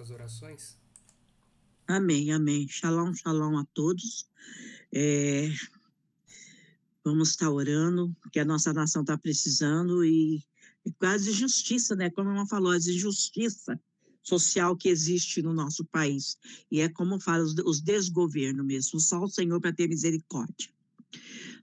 com as orações? Amém, amém. Shalom, shalom a todos. Vamos estar orando, porque a nossa nação está precisando e quase justiça, né? Como a irmã falou, as injustiça social que existe no nosso país. E é como fala, os desgovernos mesmo. Só o Senhor para ter misericórdia.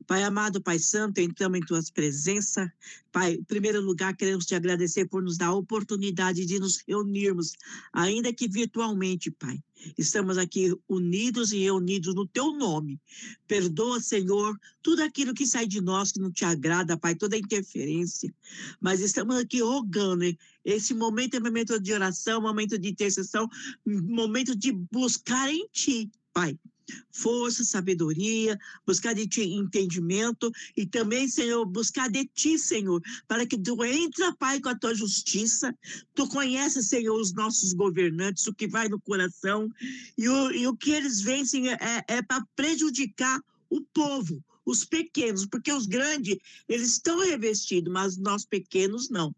Pai amado, Pai santo, entramos em tuas presenças. Pai, em primeiro lugar, queremos te agradecer por nos dar a oportunidade de nos reunirmos, ainda que virtualmente, Pai. Estamos aqui unidos e reunidos no teu nome. Perdoa, Senhor, tudo aquilo que sai de nós que não te agrada, Pai, toda interferência. Mas estamos aqui rogando, hein? Esse momento é momento de oração, momento de intercessão, momento de buscar em ti, Pai. Força, sabedoria, buscar de ti entendimento e também, Senhor, buscar de ti, Senhor, para que tu entra, Pai, com a tua justiça. Tu conheces, Senhor, os nossos governantes, o que vai no coração e o que eles veem, Senhor, é para prejudicar o povo, os pequenos, porque os grandes, eles estão revestidos, mas nós pequenos não.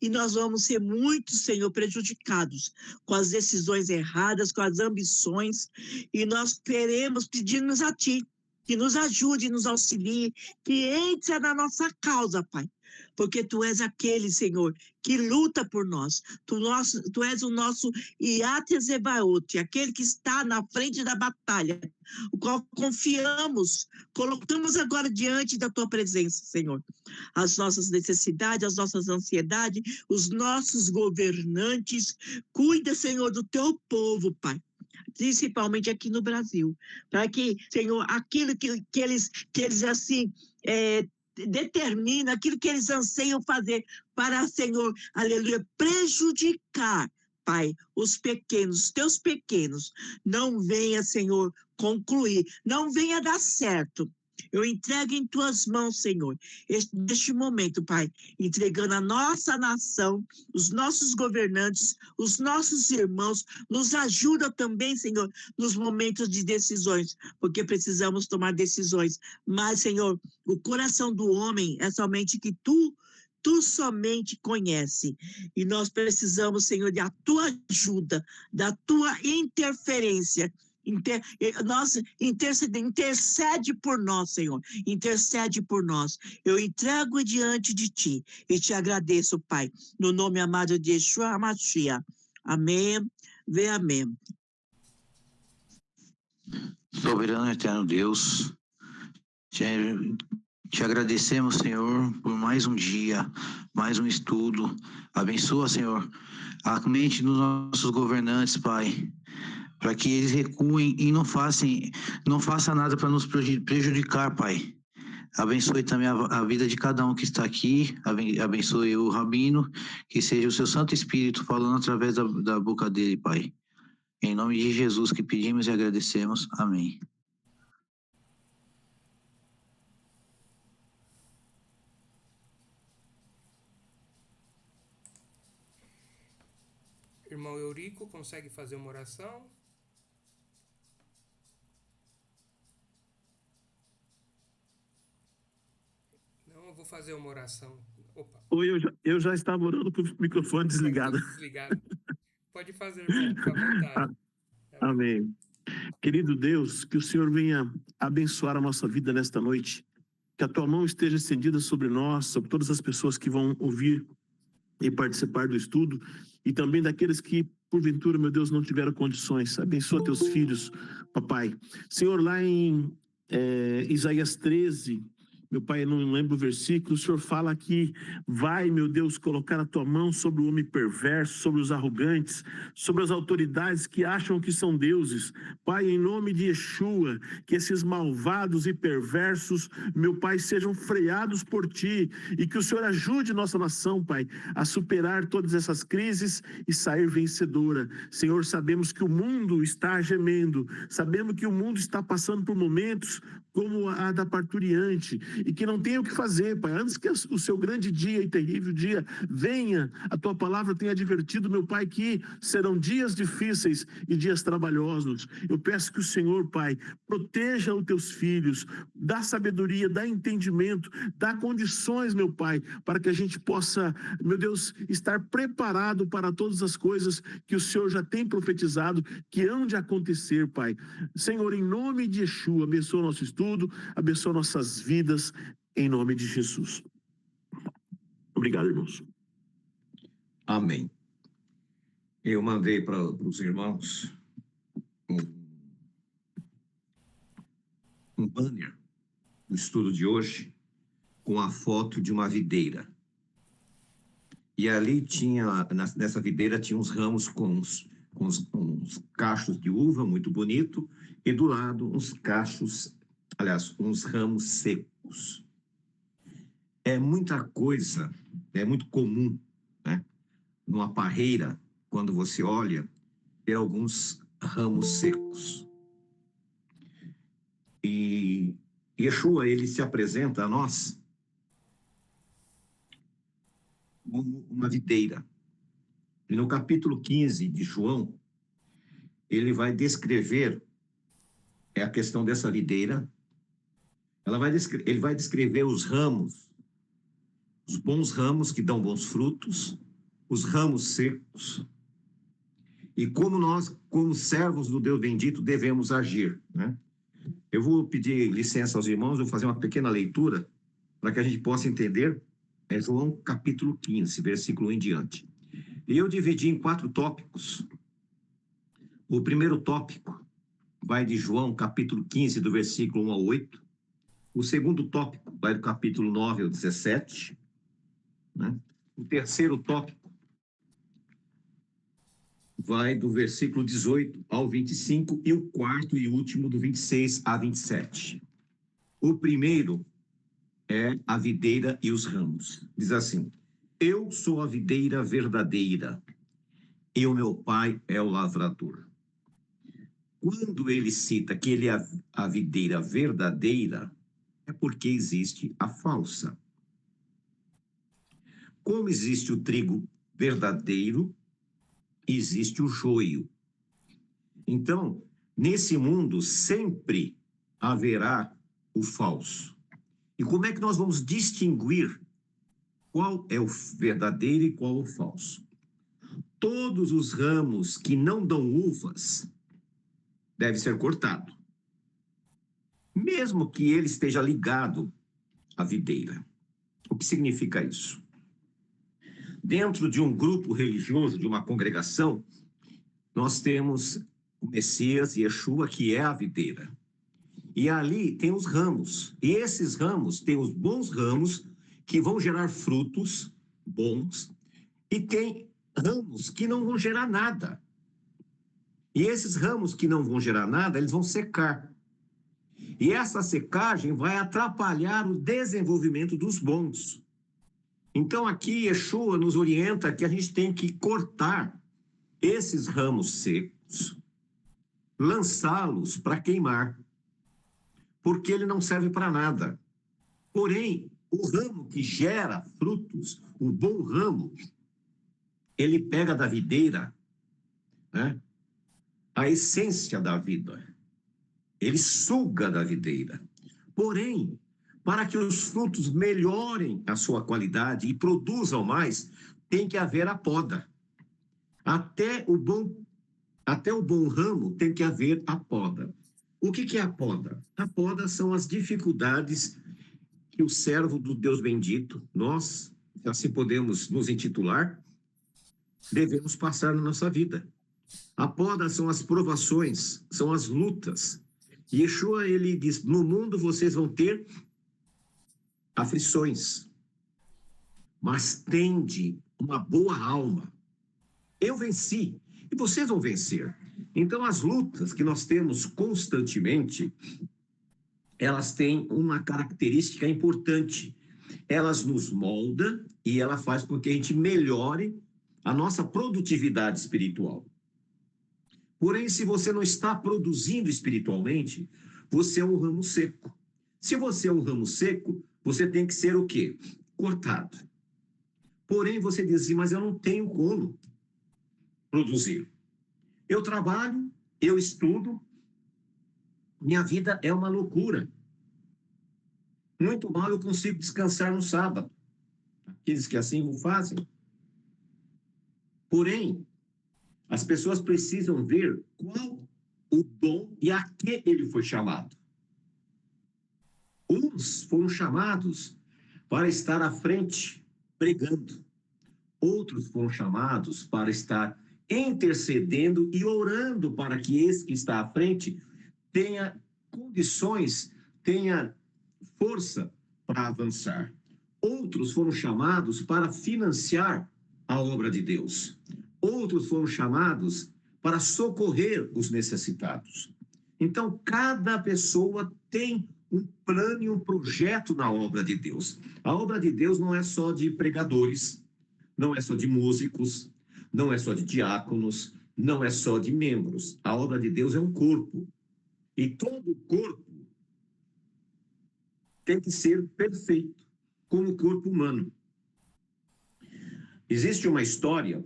E nós vamos ser muito, Senhor, prejudicados com as decisões erradas, com as ambições, e nós queremos pedir-nos a Ti, que nos ajude, nos auxilie, que entre na nossa causa, Pai, porque Tu és aquele, Senhor, que luta por nós, Tu és o nosso Iates Ebaote, aquele que está na frente da batalha, o qual confiamos, colocamos agora diante da Tua presença, Senhor, as nossas necessidades, as nossas ansiedades, os nossos governantes. Cuida, Senhor, do Teu povo, Pai, principalmente aqui no Brasil, para que, Senhor, aquilo que eles assim, determinam, aquilo que eles anseiam fazer para, Senhor, aleluia, prejudicar, Pai, os pequenos, teus pequenos, não venha, Senhor, concluir, não venha dar certo. Eu entrego em tuas mãos, Senhor, neste momento, Pai, entregando a nossa nação, os nossos governantes, os nossos irmãos, nos ajuda também, Senhor, nos momentos de decisões, porque precisamos tomar decisões. Mas, Senhor, o coração do homem é somente que Tu somente conhece, e nós precisamos, Senhor, da Tua ajuda, da Tua interferência. Intercede por nós, Senhor, intercede por nós. Eu entrego diante de Ti e Te agradeço, Pai, no nome amado de Yeshua HaMashiach. Amém, amém. Soberano e eterno Deus, te agradecemos, Senhor, por mais um dia, mais um estudo. Abençoa, Senhor, a mente dos nossos governantes, Pai, para que eles recuem e não façam nada para nos prejudicar, Pai. Abençoe também a vida de cada um que está aqui, abençoe o Rabino, que seja o seu Santo Espírito falando através da boca dele, Pai. Em nome de Jesus que pedimos e agradecemos. Amém. Irmão Eurico, consegue fazer uma oração? Não, eu vou fazer uma oração. Opa. Oi, eu já estava orando com o microfone desligado. Pode fazer, irmão, fica à vontade. Amém. Querido Deus, que o Senhor venha abençoar a nossa vida nesta noite, que a Tua mão esteja estendida sobre nós, sobre todas as pessoas que vão ouvir e participar do estudo, e também daqueles que, porventura, meu Deus, não tiveram condições. Abençoa Teus filhos, papai. Senhor, lá em Isaías 13, meu pai, eu não lembro o versículo, o Senhor fala que vai, meu Deus, colocar a Tua mão sobre o homem perverso, sobre os arrogantes, sobre as autoridades que acham que são deuses. Pai, em nome de Yeshua, que esses malvados e perversos, meu Pai, sejam freados por Ti, e que o Senhor ajude nossa nação, Pai, a superar todas essas crises e sair vencedora. Senhor, sabemos que o mundo está gemendo, sabemos que o mundo está passando por momentos como a da parturiente, e que não tenha o que fazer, Pai. Antes que o seu grande dia e terrível dia venha, a tua palavra tem advertido, meu Pai, que serão dias difíceis e dias trabalhosos. Eu peço que o Senhor, Pai, proteja os teus filhos, dá sabedoria, dá entendimento, dá condições, meu Pai, para que a gente possa, meu Deus, estar preparado para todas as coisas que o Senhor já tem profetizado, que hão de acontecer, Pai. Senhor, em nome de Yeshua, abençoa o nosso estudo, abençoa nossas vidas, em nome de Jesus. Obrigado, irmãos. Amém. Eu mandei para os irmãos um banner do estudo de hoje com a foto de uma videira. E ali tinha, nessa videira, tinha uns ramos com uns cachos de uva muito bonito e do lado uns ramos secos. É muita coisa, é muito comum, né? Numa parreira, quando você olha, ter alguns ramos secos. E Yeshua, ele se apresenta a nós como uma videira. E no capítulo 15 de João, ele vai descrever a questão dessa videira. Ele vai descrever os ramos, os bons ramos que dão bons frutos, os ramos secos, e como nós, como servos do Deus bendito, devemos agir, né? Eu vou pedir licença aos irmãos, vou fazer uma pequena leitura para que a gente possa entender. É João capítulo 15, versículo 1 em diante. E eu dividi em 4 tópicos. O primeiro tópico vai de João capítulo 15, do versículo 1 ao 8. O segundo tópico vai do capítulo 9 ao 17. Né? O terceiro tópico vai do versículo 18 ao 25, e o quarto e último do 26 a 27. O primeiro é a videira e os ramos. Diz assim: eu sou a videira verdadeira e o meu pai é o lavrador. Quando ele cita que ele é a videira verdadeira, é porque existe a falsa. Como existe o trigo verdadeiro, existe o joio. Então, nesse mundo sempre haverá o falso. E como é que nós vamos distinguir qual é o verdadeiro e qual o falso? Todos os ramos que não dão uvas devem ser cortados, mesmo que ele esteja ligado à videira. O que significa isso? Dentro de um grupo religioso, de uma congregação, nós temos o Messias, Yeshua, que é a videira. E ali tem os ramos. E esses ramos, tem os bons ramos, que vão gerar frutos bons, e tem ramos que não vão gerar nada. E esses ramos que não vão gerar nada, eles vão secar. E essa secagem vai atrapalhar o desenvolvimento dos bons. Então, aqui, Yeshua nos orienta que a gente tem que cortar esses ramos secos, lançá-los para queimar, porque ele não serve para nada. Porém, o ramo que gera frutos, o bom ramo, ele pega da videira, né, a essência da vida. Ele suga da videira. Porém, para que os frutos melhorem a sua qualidade e produzam mais, tem que haver a poda. Até o bom ramo tem que haver a poda. O que é a poda? A poda são as dificuldades que o servo do Deus bendito, nós, assim podemos nos intitular, devemos passar na nossa vida. A poda são as provações, são as lutas. Yeshua, ele diz, no mundo vocês vão ter aflições, mas tende uma boa alma. Eu venci, e vocês vão vencer. Então, as lutas que nós temos constantemente, elas têm uma característica importante. Elas nos moldam e ela faz com que a gente melhore a nossa produtividade espiritual. Porém, se você não está produzindo espiritualmente, você é um ramo seco. Se você é um ramo seco, você tem que ser o quê? Cortado. Porém, você diz assim, mas eu não tenho como produzir. Eu trabalho, eu estudo, minha vida é uma loucura. Muito mal eu consigo descansar no sábado. Aqueles que assim o fazem. Porém, as pessoas precisam ver qual o dom e a que ele foi chamado. Uns foram chamados para estar à frente pregando. Outros foram chamados para estar intercedendo e orando para que esse que está à frente tenha condições, tenha força para avançar. Outros foram chamados para financiar a obra de Deus. Outros foram chamados para socorrer os necessitados. Então, cada pessoa tem um plano e um projeto na obra de Deus. A obra de Deus não é só de pregadores, não é só de músicos, não é só de diáconos, não é só de membros. A obra de Deus é um corpo. E todo corpo tem que ser perfeito, como o corpo humano. Existe uma história,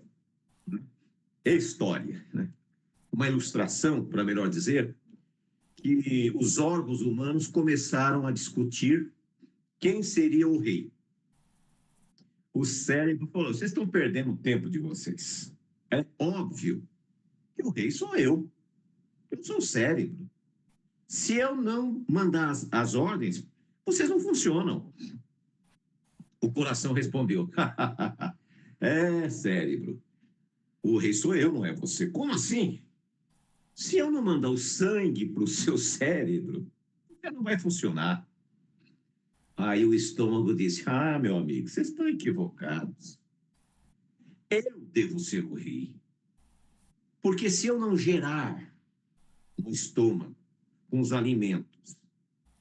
uma ilustração, para melhor dizer, que os órgãos humanos começaram a discutir quem seria o rei. O cérebro falou, vocês estão perdendo o tempo de vocês. É óbvio que o rei sou eu. Eu sou o cérebro. Se eu não mandar as ordens, vocês não funcionam. O coração respondeu, cérebro, o rei sou eu, não é você. Como assim? Se eu não mandar o sangue para o seu cérebro, não vai funcionar. Aí o estômago disse, meu amigo, vocês estão equivocados. Eu devo ser o rei. Porque se eu não gerar no estômago, com os alimentos,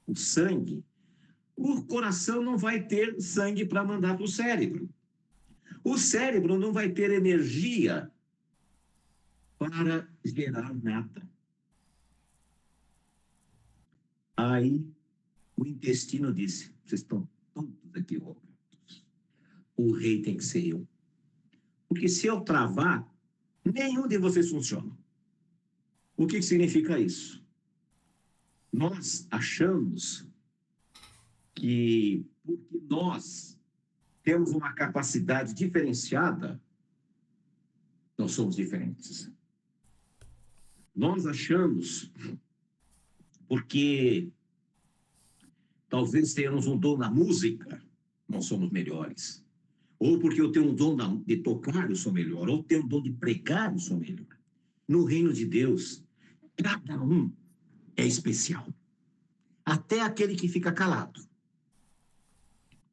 o sangue, o coração não vai ter sangue para mandar para o cérebro. O cérebro não vai ter energia para gerar nada. Aí o intestino disse, vocês estão todos equivocados. O rei tem que ser eu. Porque se eu travar, nenhum de vocês funciona. O que significa isso? Nós achamos que, porque nós temos uma capacidade diferenciada, nós somos diferentes. Nós achamos, porque talvez tenhamos um dom na música, nós somos melhores. Ou porque eu tenho um dom de tocar, eu sou melhor. Ou tenho um dom de pregar, eu sou melhor. No reino de Deus, cada um é especial. Até aquele que fica calado.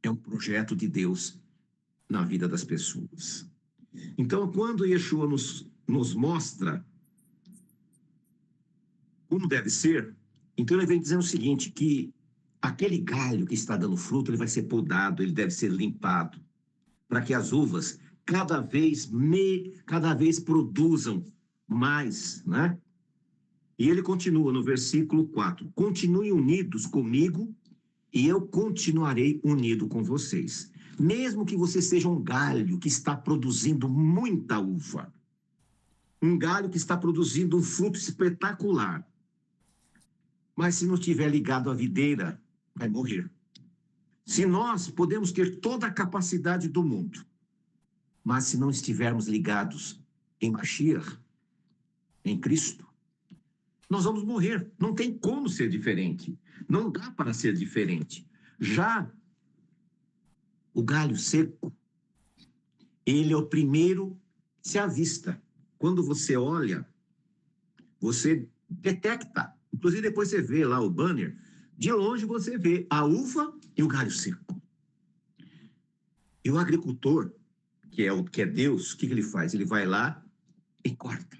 É um projeto de Deus na vida das pessoas. Então, quando Yeshua nos mostra como deve ser, então ele vem dizendo o seguinte, que aquele galho que está dando fruto, ele vai ser podado, ele deve ser limpado, para que as uvas cada vez produzam mais, né? E ele continua no versículo 4, continuem unidos comigo e eu continuarei unido com vocês. Mesmo que você seja um galho que está produzindo muita uva, um galho que está produzindo um fruto espetacular, mas se não estiver ligado à videira, vai morrer. Se nós podemos ter toda a capacidade do mundo, mas se não estivermos ligados em Mashiach, em Cristo, nós vamos morrer. Não tem como ser diferente. Não dá para ser diferente. Já o galho seco, ele é o primeiro que se avista. Quando você olha, você detecta. Inclusive, depois você vê lá o banner, de longe você vê a uva e o galho seco. E o agricultor, que é Deus, o que ele faz? Ele vai lá e corta.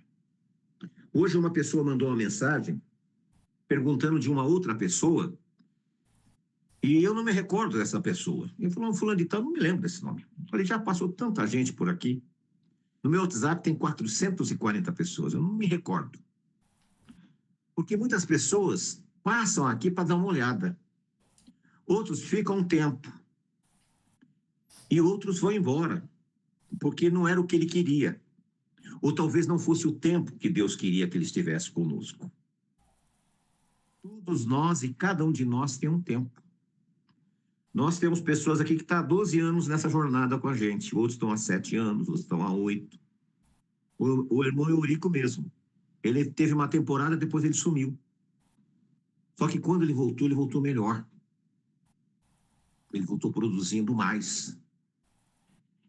Hoje uma pessoa mandou uma mensagem perguntando de uma outra pessoa e eu não me recordo dessa pessoa. Ele falou, fulano de tal, não me lembro desse nome. Eu falei, já passou tanta gente por aqui. No meu WhatsApp tem 440 pessoas, eu não me recordo. Porque muitas pessoas passam aqui para dar uma olhada. Outros ficam um tempo. E outros vão embora, porque não era o que ele queria. Ou talvez não fosse o tempo que Deus queria que ele estivesse conosco. Todos nós e cada um de nós tem um tempo. Nós temos pessoas aqui que estão há 12 anos nessa jornada com a gente. Outros estão há 7 anos, outros estão há 8. O irmão Eurico mesmo. Ele teve uma temporada, depois ele sumiu. Só que quando ele voltou melhor. Ele voltou produzindo mais.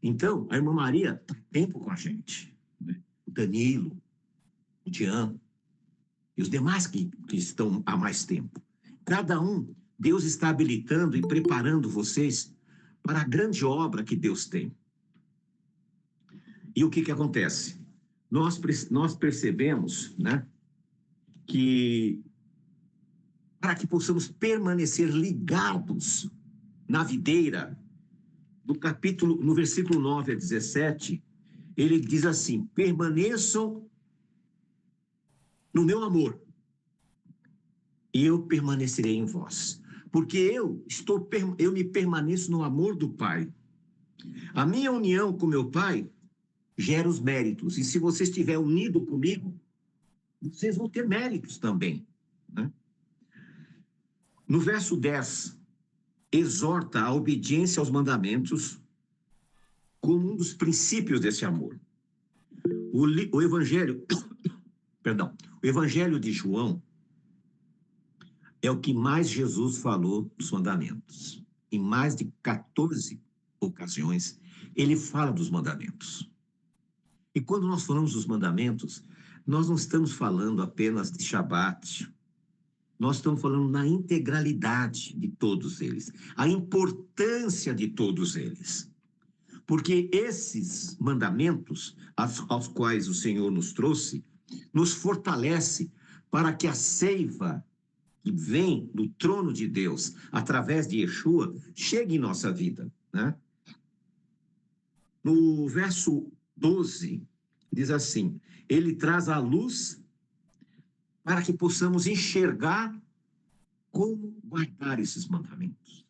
Então, a irmã Maria está tempo com a gente. Né? O Danilo, o Jean e os demais que estão há mais tempo. Cada um, Deus está habilitando e preparando vocês para a grande obra que Deus tem. E o que acontece? Nós percebemos, né, que para que possamos permanecer ligados na videira, no versículo 9 a 17, ele diz assim: permaneçam no meu amor, e eu permanecerei em vós. Porque eu me permaneço no amor do Pai. A minha união com meu Pai gera os méritos. E se você estiver unido comigo, vocês vão ter méritos também. Né? No verso 10, exorta a obediência aos mandamentos como um dos princípios desse amor. O Evangelho de João é o que mais Jesus falou dos mandamentos. Em mais de 14 ocasiões, ele fala dos mandamentos. E quando nós falamos dos mandamentos, nós não estamos falando apenas de Shabat. Nós estamos falando na integralidade de todos eles, a importância de todos eles. Porque esses mandamentos, aos quais o Senhor nos trouxe, nos fortalece para que a seiva que vem do trono de Deus, através de Yeshua, chegue em nossa vida. Né? No verso 12, diz assim: ele traz a luz para que possamos enxergar como guardar esses mandamentos.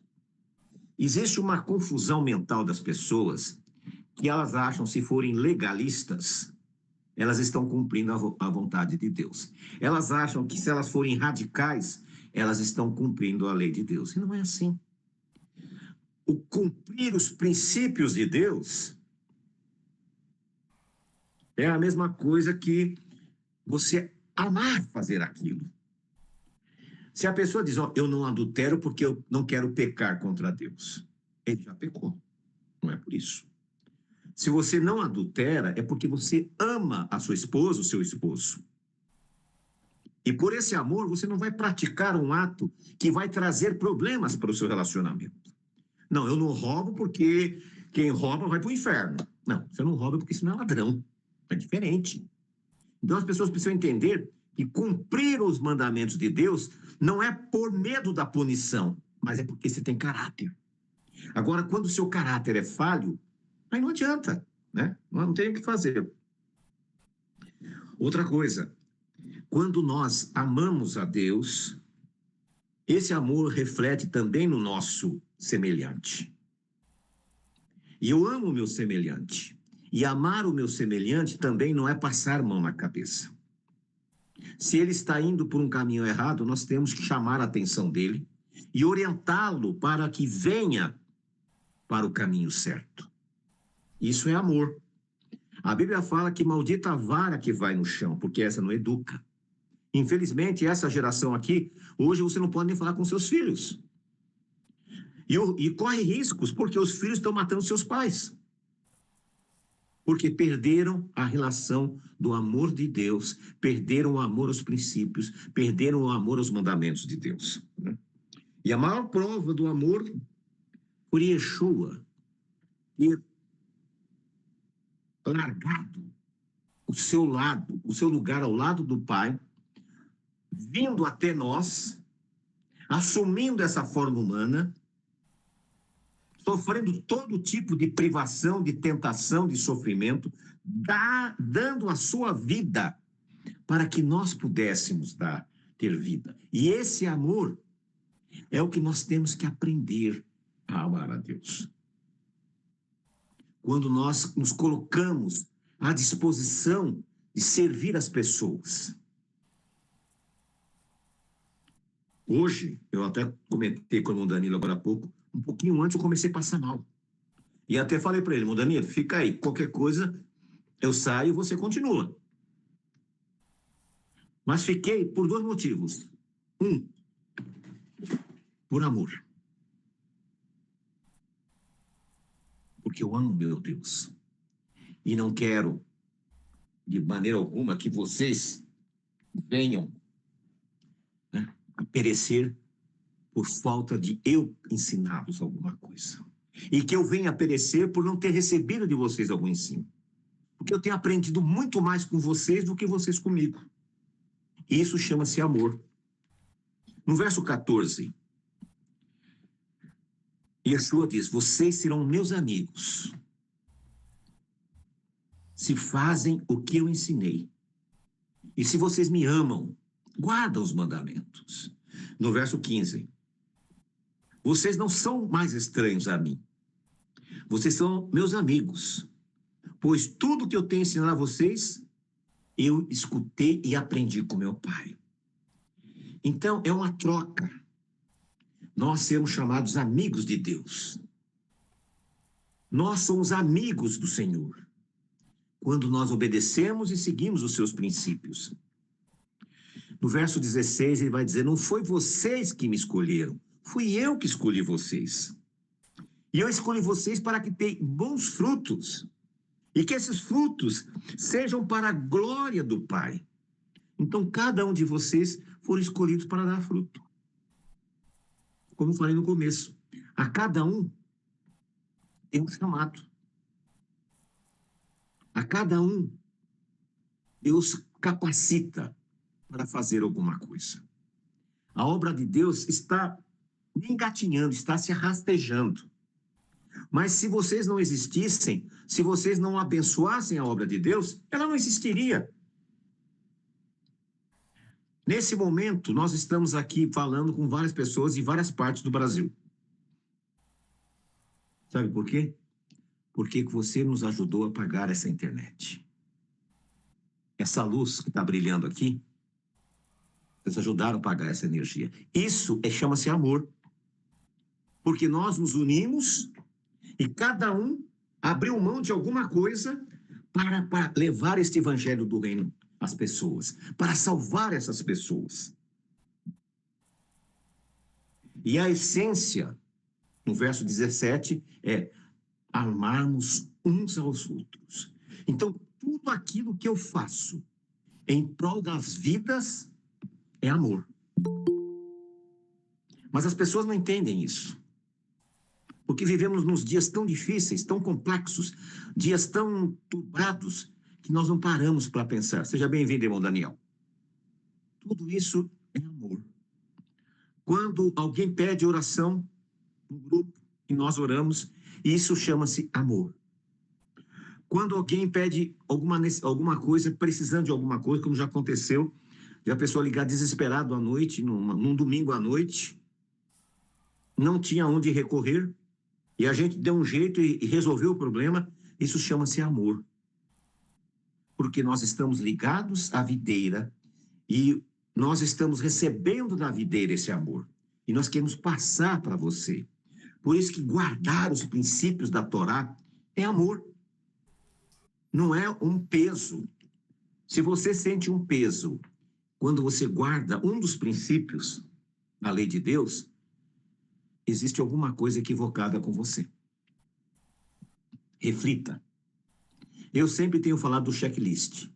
Existe uma confusão mental das pessoas que elas acham, se forem legalistas, elas estão cumprindo a vontade de Deus. Elas acham que se elas forem radicais, elas estão cumprindo a lei de Deus. E não é assim. O cumprir os princípios de Deus é a mesma coisa que você amar fazer aquilo. Se a pessoa diz, eu não adultero porque eu não quero pecar contra Deus, ele já pecou. Não é por isso. Se você não adultera, é porque você ama a sua esposa, o seu esposo. E por esse amor, você não vai praticar um ato que vai trazer problemas para o seu relacionamento. Não, eu não roubo porque quem rouba vai para o inferno. Não, você não rouba porque senão é ladrão. É diferente. Então as pessoas precisam entender que cumprir os mandamentos de Deus não é por medo da punição, mas é porque você tem caráter. Agora, quando o seu caráter é falho, aí não adianta, né? Não tem o que fazer. Outra coisa, quando nós amamos a Deus, esse amor reflete também no nosso semelhante. E eu amo o meu semelhante. E amar o meu semelhante também não é passar mão na cabeça. Se ele está indo por um caminho errado, nós temos que chamar a atenção dele e orientá-lo para que venha para o caminho certo. Isso é amor. A Bíblia fala que maldita a vara que vai no chão, porque essa não educa. Infelizmente, essa geração aqui, hoje você não pode nem falar com seus filhos. E corre riscos, porque os filhos estão matando seus pais. Porque perderam a relação do amor de Deus, perderam o amor aos princípios, perderam o amor aos mandamentos de Deus. E a maior prova do amor por Yeshua ter largado o seu lugar ao lado do Pai, vindo até nós, assumindo essa forma humana, sofrendo todo tipo de privação, de tentação, de sofrimento, dando a sua vida para que nós pudéssemos ter vida. E esse amor É o que nós temos que aprender a amar a Deus. Quando nós nos colocamos à disposição de servir as pessoas. Hoje, eu até comentei com o irmão Danilo agora há pouco, um pouquinho antes eu comecei a passar mal. E até falei para ele, irmão Danilo, fica aí, qualquer coisa eu saio e você continua. Mas fiquei por 2 motivos. Um, por amor. Porque eu amo meu Deus. E não quero, de maneira alguma, que vocês venham, né, a perecer por falta de eu ensiná-los alguma coisa. E que eu venha a perecer por não ter recebido de vocês algum ensino. Porque eu tenho aprendido muito mais com vocês do que vocês comigo. Isso chama-se amor. No verso 14, Yeshua diz, vocês serão meus amigos se fazem o que eu ensinei. E se vocês me amam, guardam os mandamentos. No verso 15, vocês não são mais estranhos a mim. Vocês são meus amigos, pois tudo que eu tenho ensinado a vocês, eu escutei e aprendi com meu Pai. Então, é uma troca. Nós sermos chamados amigos de Deus. Nós somos amigos do Senhor, quando nós obedecemos e seguimos os seus princípios. No verso 16, ele vai dizer, não foi vocês que me escolheram, fui eu que escolhi vocês. E eu escolhi vocês para que tenham bons frutos, e que esses frutos sejam para a glória do Pai. Então, cada um de vocês foram escolhidos para dar fruto. Como eu falei no começo, a cada um tem um chamado. A cada um, Deus capacita para fazer alguma coisa. A obra de Deus está engatinhando, está se rastejando. Mas se vocês não existissem, se vocês não abençoassem a obra de Deus, ela não existiria. Nesse momento, nós estamos aqui falando com várias pessoas em várias partes do Brasil. Sabe por quê? Porque você nos ajudou a pagar essa internet. Essa luz que está brilhando aqui, vocês ajudaram a pagar essa energia. Isso chama-se amor. Porque nós nos unimos e cada um abriu mão de alguma coisa para levar este evangelho do reino às pessoas, para salvar essas pessoas. E a essência, no verso 17, é amarmos uns aos outros. Então, tudo aquilo que eu faço em prol das vidas é amor. Mas as pessoas não entendem isso. Porque vivemos nos dias tão difíceis, tão complexos, dias tão turbados, que nós não paramos para pensar. Seja bem-vindo, irmão Daniel. Tudo isso é amor. Quando alguém pede oração no grupo e nós oramos, isso chama-se amor. Quando alguém pede alguma coisa, precisando de alguma coisa, como já aconteceu, de a pessoa ligar desesperado à noite, num domingo à noite, não tinha onde recorrer, e a gente deu um jeito e resolveu o problema, isso chama-se amor. Porque nós estamos ligados à videira e nós estamos recebendo da videira esse amor. E nós queremos passar para você. Por isso que guardar os princípios da Torá é amor. Não é um peso. Se você sente um peso quando você guarda um dos princípios da lei de Deus, existe alguma coisa equivocada com você. Reflita. Eu sempre tenho falado do checklist.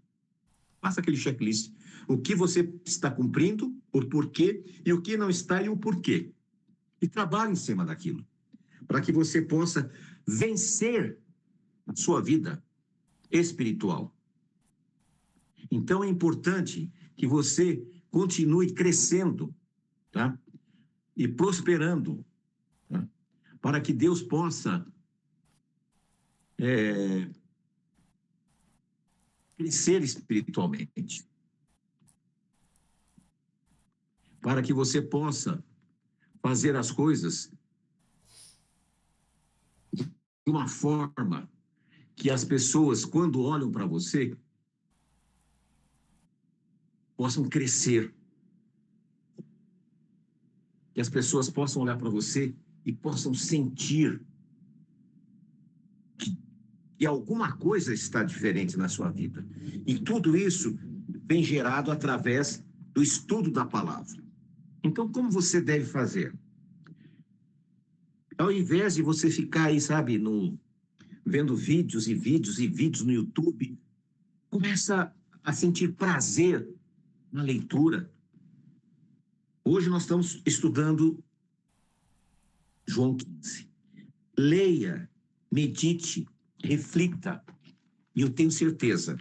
Faça aquele checklist. O que você está cumprindo, o porquê, e o que não está e o porquê. E trabalhe em cima daquilo, para que você possa vencer a sua vida espiritual. Então é importante que você continue crescendo, tá? E prosperando, tá? Para que Deus possa crescer espiritualmente. Para que você possa fazer as coisas de uma forma que as pessoas, quando olham para você, possam crescer. Que as pessoas possam olhar para você e possam sentir que alguma coisa está diferente na sua vida. E tudo isso vem gerado através do estudo da palavra. Então, como você deve fazer? Ao invés de você ficar aí, sabe, vendo vídeos e vídeos e vídeos no YouTube, começa a sentir prazer na leitura. Hoje nós estamos estudando João 15. Leia, medite, reflita, e eu tenho certeza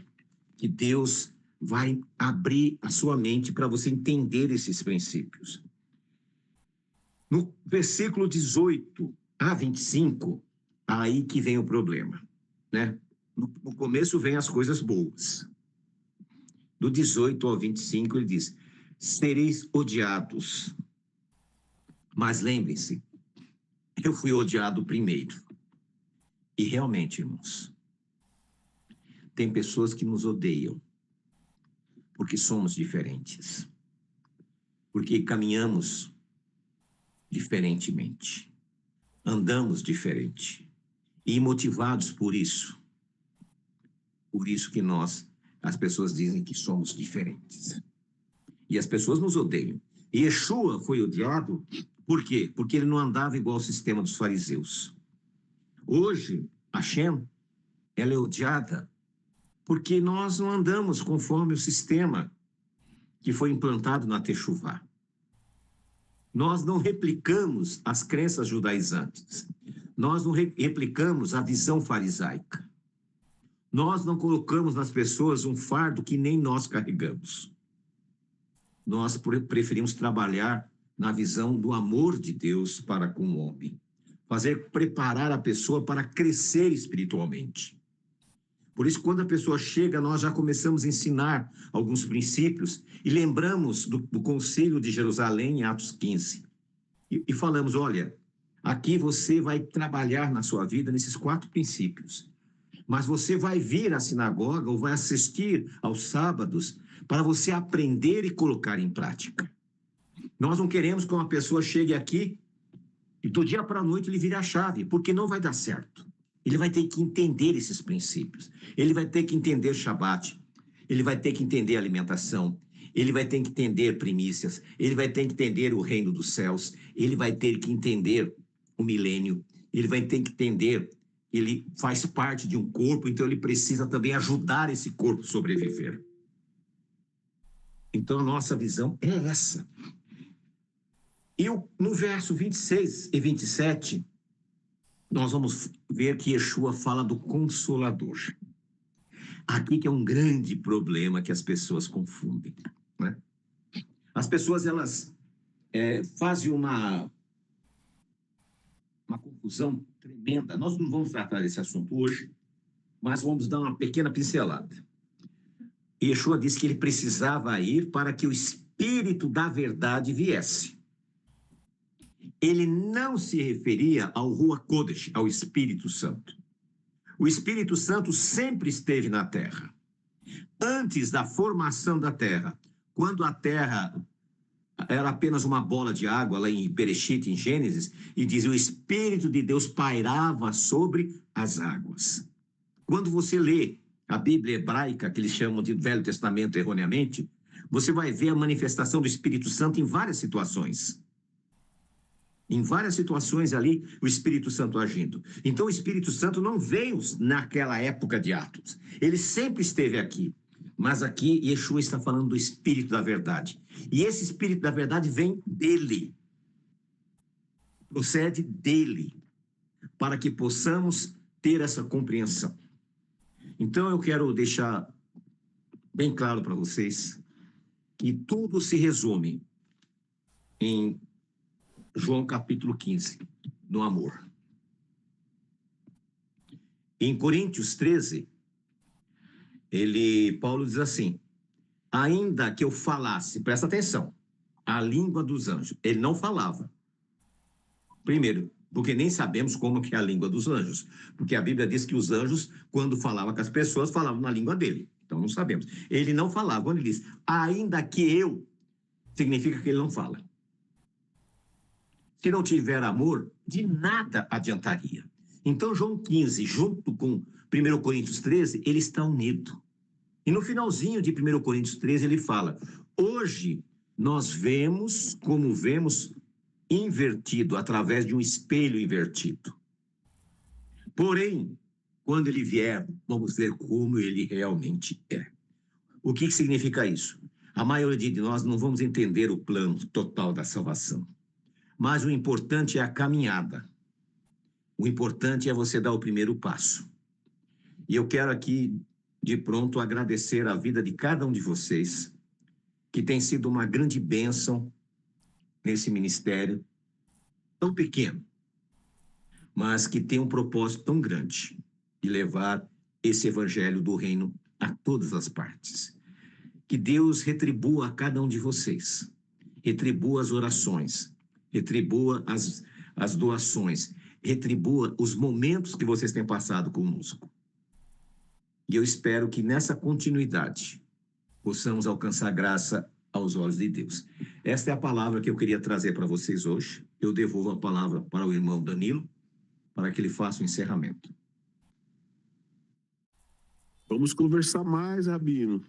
que Deus vai abrir a sua mente para você entender esses princípios. No versículo 18 a 25, aí que vem o problema, né? No começo vem as coisas boas. Do 18 ao 25 ele diz: sereis odiados. Mas lembrem-se, eu fui odiado primeiro. E realmente, irmãos, tem pessoas que nos odeiam porque somos diferentes, porque caminhamos diferentemente, andamos diferente, e motivados por isso que as pessoas dizem que somos diferentes. E as pessoas nos odeiam. E Yeshua foi odiado, por quê? Porque ele não andava igual ao sistema dos fariseus. Hoje, Hashem, ela é odiada porque nós não andamos conforme o sistema que foi implantado na Techuvá. Nós não replicamos as crenças judaizantes. Nós não replicamos a visão farisaica. Nós não colocamos nas pessoas um fardo que nem nós carregamos. Nós preferimos trabalhar na visão do amor de Deus para com o homem. Preparar a pessoa para crescer espiritualmente. Por isso, quando a pessoa chega, nós já começamos a ensinar alguns princípios e lembramos do Concílio de Jerusalém, em Atos 15. E falamos, olha, aqui você vai trabalhar na sua vida nesses 4 princípios. Mas você vai vir à sinagoga ou vai assistir aos sábados para você aprender e colocar em prática. Nós não queremos que uma pessoa chegue aqui e do dia para a noite ele vire a chave, porque não vai dar certo. Ele vai ter que entender esses princípios. Ele vai ter que entender Shabat. Ele vai ter que entender alimentação. Ele vai ter que entender primícias. Ele vai ter que entender o reino dos céus. Ele vai ter que entender o milênio. Ele vai ter que entender que ele faz parte de um corpo, então ele precisa também ajudar esse corpo a sobreviver. Então a nossa visão é essa. E no verso 26 e 27, nós vamos ver que Yeshua fala do Consolador. Aqui que é um grande problema que as pessoas confundem, né? As pessoas, elas fazem uma confusão tremenda. Nós não vamos tratar desse assunto hoje, mas vamos dar uma pequena pincelada. Yeshua disse que ele precisava ir para que o Espírito da Verdade viesse. Ele não se referia ao Ruach Kodesh, ao Espírito Santo. O Espírito Santo sempre esteve na Terra. Antes da formação da Terra, quando a Terra era apenas uma bola de água, lá em Bereshit, em Gênesis, e diz, o Espírito de Deus pairava sobre as águas. Quando você lê a Bíblia hebraica, que eles chamam de Velho Testamento erroneamente, você vai ver a manifestação do Espírito Santo em várias situações. Em várias situações ali, o Espírito Santo agindo. Então, o Espírito Santo não veio naquela época de Atos. Ele sempre esteve aqui. Mas aqui, Yeshua está falando do Espírito da Verdade. E esse Espírito da Verdade vem dele. Procede dele. Para que possamos ter essa compreensão. Então, eu quero deixar bem claro para vocês que tudo se resume em João capítulo 15, no amor. Em Coríntios 13, Paulo diz assim, ainda que eu falasse, presta atenção, a língua dos anjos, ele não falava, Primeiro, porque nem sabemos como que é a língua dos anjos. Porque a Bíblia diz que os anjos, quando falavam com as pessoas, falavam na língua dele. Então, não sabemos. Ele não falava. Quando ele diz, ainda que eu, significa que ele não fala. Se não tiver amor, de nada adiantaria. Então, João 15, junto com 1 Coríntios 13, ele está unido. E no finalzinho de 1 Coríntios 13, ele fala, hoje nós vemos como vemos invertido, através de um espelho invertido. Porém, quando ele vier, vamos ver como ele realmente é. O que significa isso? A maioria de nós não vamos entender o plano total da salvação. Mas o importante é a caminhada. O importante é você dar o primeiro passo. E eu quero aqui, de pronto, agradecer a vida de cada um de vocês, que tem sido uma grande bênção nesse ministério tão pequeno, mas que tem um propósito tão grande de levar esse evangelho do reino a todas as partes. Que Deus retribua a cada um de vocês, retribua as orações, retribua as doações, retribua os momentos que vocês têm passado conosco. E eu espero que nessa continuidade possamos alcançar graça aos olhos de Deus. Esta é a palavra que eu queria trazer para vocês hoje. Eu devolvo a palavra para o irmão Danilo, para que ele faça o encerramento. Vamos conversar mais, Rabino.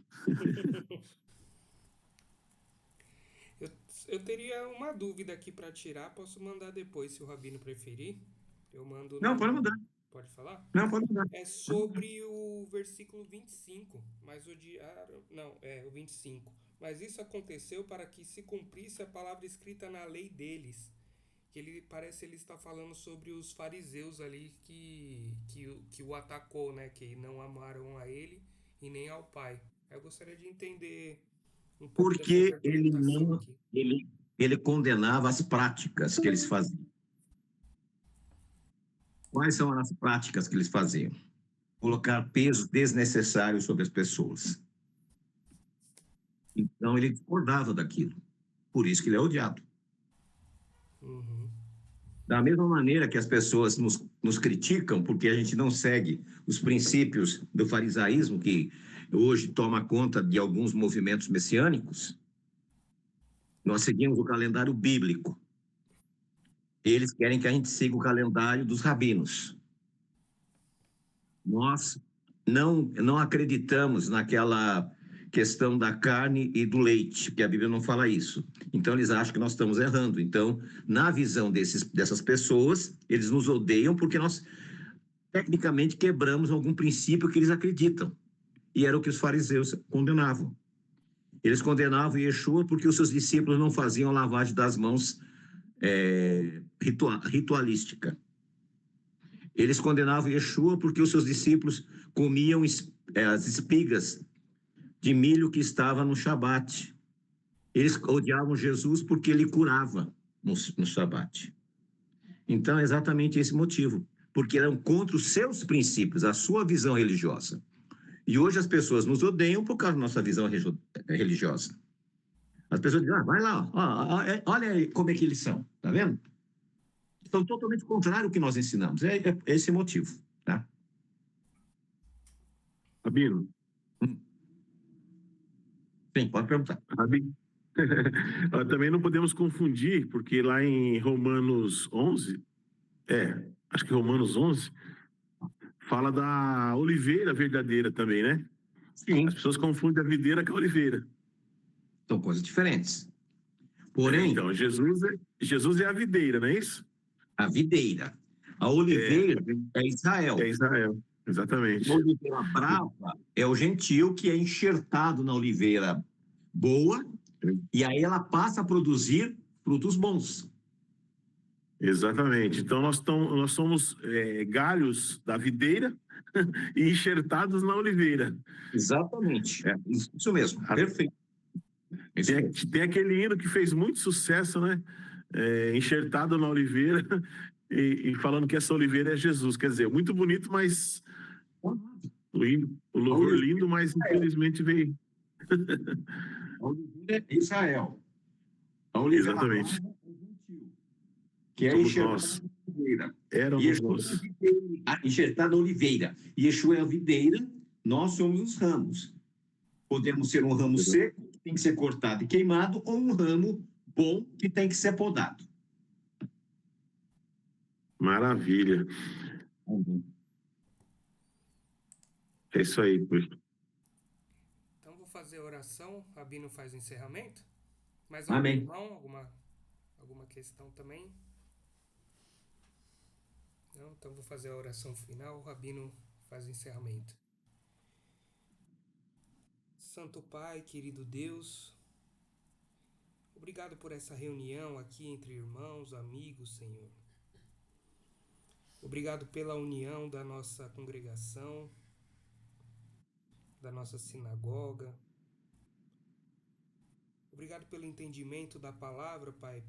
Eu teria uma dúvida aqui para tirar, posso mandar depois, se o Rabino preferir. Eu mando. Não, pode mandar. Pode falar? Não, pode mandar. É sobre o versículo 25, mas odiaram. Não, o 25. Mas isso aconteceu para que se cumprisse a palavra escrita na lei deles. Que ele está falando sobre os fariseus ali que o atacou, né? Que não amaram a ele e nem ao Pai. Eu gostaria de entender um pouco Porque dessa interpretação aqui. ele condenava as práticas que eles faziam. Quais são as práticas que eles faziam? Colocar peso desnecessário sobre as pessoas. Então, ele discordava daquilo. Por isso que ele é odiado. Uhum. Da mesma maneira que as pessoas nos criticam porque a gente não segue os princípios do farisaísmo, que hoje toma conta de alguns movimentos messiânicos, nós seguimos o calendário bíblico. Eles querem que a gente siga o calendário dos rabinos. Nós não acreditamos naquela questão da carne e do leite, porque a Bíblia não fala isso. Então, eles acham que nós estamos errando. Então, na visão dessas pessoas, eles nos odeiam porque nós, tecnicamente, quebramos algum princípio que eles acreditam. E era o que os fariseus condenavam. Eles condenavam Yeshua porque os seus discípulos não faziam lavagem das mãos ritualística. Eles condenavam Yeshua porque os seus discípulos comiam as espigas de milho que estava no Shabat. Eles odiavam Jesus porque ele curava no Shabat. Então, é exatamente esse motivo, porque eram contra os seus princípios, a sua visão religiosa. E hoje as pessoas nos odeiam por causa da nossa visão religiosa. As pessoas dizem, vai lá, olha aí como é que eles são, tá vendo? São totalmente contrário ao que nós ensinamos. É esse o motivo, tá? Rabino. Sim, pode perguntar. Rabino. Também não podemos confundir, porque lá em Romanos 11, acho que Romanos 11, fala da oliveira verdadeira também, né? Sim. As pessoas confundem a videira com a oliveira. São coisas diferentes. Porém... Então, Jesus é a videira, não é isso? A videira. A oliveira é Israel. É Israel, exatamente. A oliveira brava é o gentil que é enxertado na oliveira boa e aí ela passa a produzir frutos bons. Exatamente. Então, nós somos galhos da videira e enxertados na oliveira. Exatamente. Isso mesmo. Perfeito. Tem aquele hino que fez muito sucesso, né? Enxertado na oliveira e falando que essa oliveira é Jesus. Quer dizer, muito bonito, mas o louvor lindo, mas infelizmente veio. A oliveira é Israel. A oliveira exatamente. é gentil. que é Somos enxertada nós. na oliveira. Éramos Yeshua nós. é a videira, enxertada na oliveira. Yeshua é a videira, nós somos os ramos. Podemos ser um ramo seco, que tem que ser cortado e queimado, ou um ramo bom, que tem que ser podado. Maravilha. É isso aí, Curi. Então vou fazer a oração, Rabino faz o encerramento. Mais Amém. irmão, alguma questão também? Não? Então vou fazer a oração final, o Rabino faz o encerramento. Santo Pai, querido Deus, obrigado por essa reunião aqui entre irmãos, amigos, Senhor. Obrigado pela união da nossa congregação, da nossa sinagoga. Obrigado pelo entendimento da palavra, Pai,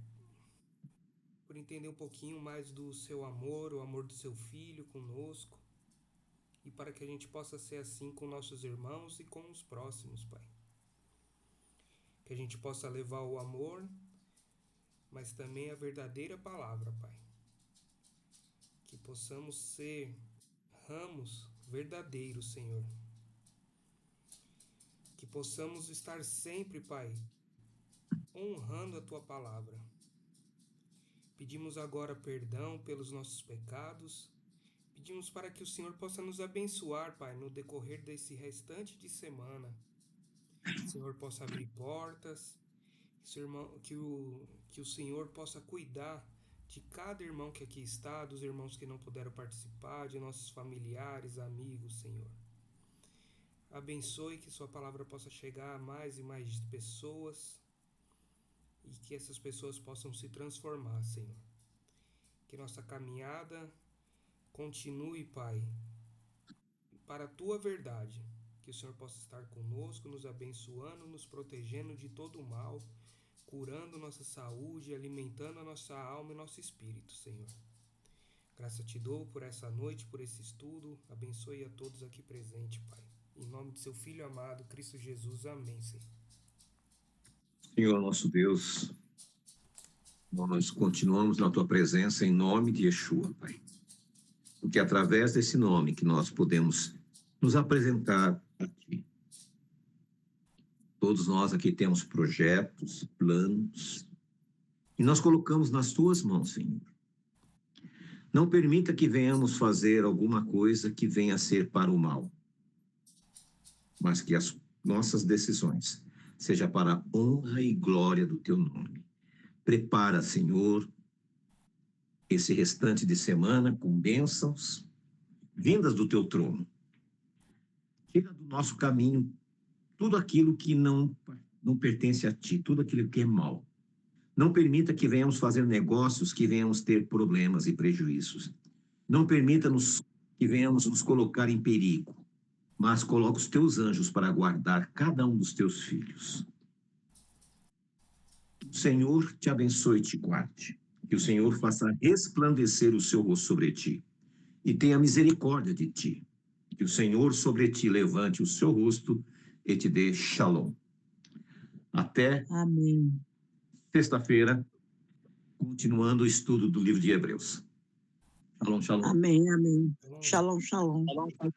por entender um pouquinho mais do seu amor, o amor do seu Filho conosco, e para que a gente possa ser assim com nossos irmãos e com os próximos, Pai. Que a gente possa levar o amor, mas também a verdadeira palavra, Pai. Que possamos ser ramos verdadeiros, Senhor. Que possamos estar sempre, Pai, honrando a Tua palavra. Pedimos agora perdão pelos nossos pecados. Pedimos para que o Senhor possa nos abençoar, Pai, no decorrer desse restante de semana. Que o Senhor possa abrir portas, que o Senhor possa cuidar de cada irmão que aqui está, dos irmãos que não puderam participar, de nossos familiares, amigos, Senhor. Abençoe que sua palavra possa chegar a mais e mais pessoas e que essas pessoas possam se transformar, Senhor. Que nossa caminhada continue, Pai, para a Tua verdade. Que o Senhor possa estar conosco, nos abençoando, nos protegendo de todo o mal, curando nossa saúde, alimentando a nossa alma e nosso espírito, Senhor. Graças te dou por essa noite, por esse estudo. Abençoe a todos aqui presentes, Pai. Em nome de seu Filho amado, Cristo Jesus. Amém, Senhor. Senhor nosso Deus, nós continuamos na Tua presença em nome de Yeshua, Pai. Porque é através desse nome que nós podemos nos apresentar a Ti. Todos nós aqui temos projetos, planos, e nós colocamos nas Tuas mãos, Senhor. Não permita que venhamos fazer alguma coisa que venha a ser para o mal, mas que as nossas decisões seja para a honra e glória do Teu nome. Prepara, Senhor, esse restante de semana com bênçãos vindas do Teu trono. Tira do nosso caminho tudo aquilo que não pertence a Ti, tudo aquilo que é mal. Não permita que venhamos fazer negócios que venhamos ter problemas e prejuízos. Não permita que venhamos nos colocar em perigo, mas coloca os Teus anjos para guardar cada um dos Teus filhos. Que o Senhor te abençoe e te guarde. Que o Senhor faça resplandecer o seu rosto sobre ti e tenha misericórdia de ti. Que o Senhor sobre ti levante o seu rosto e te dê shalom. Até Amém. sexta-feira, continuando o estudo do livro de Hebreus. Shalom, shalom. Amém, amém. Shalom. Shalom, shalom.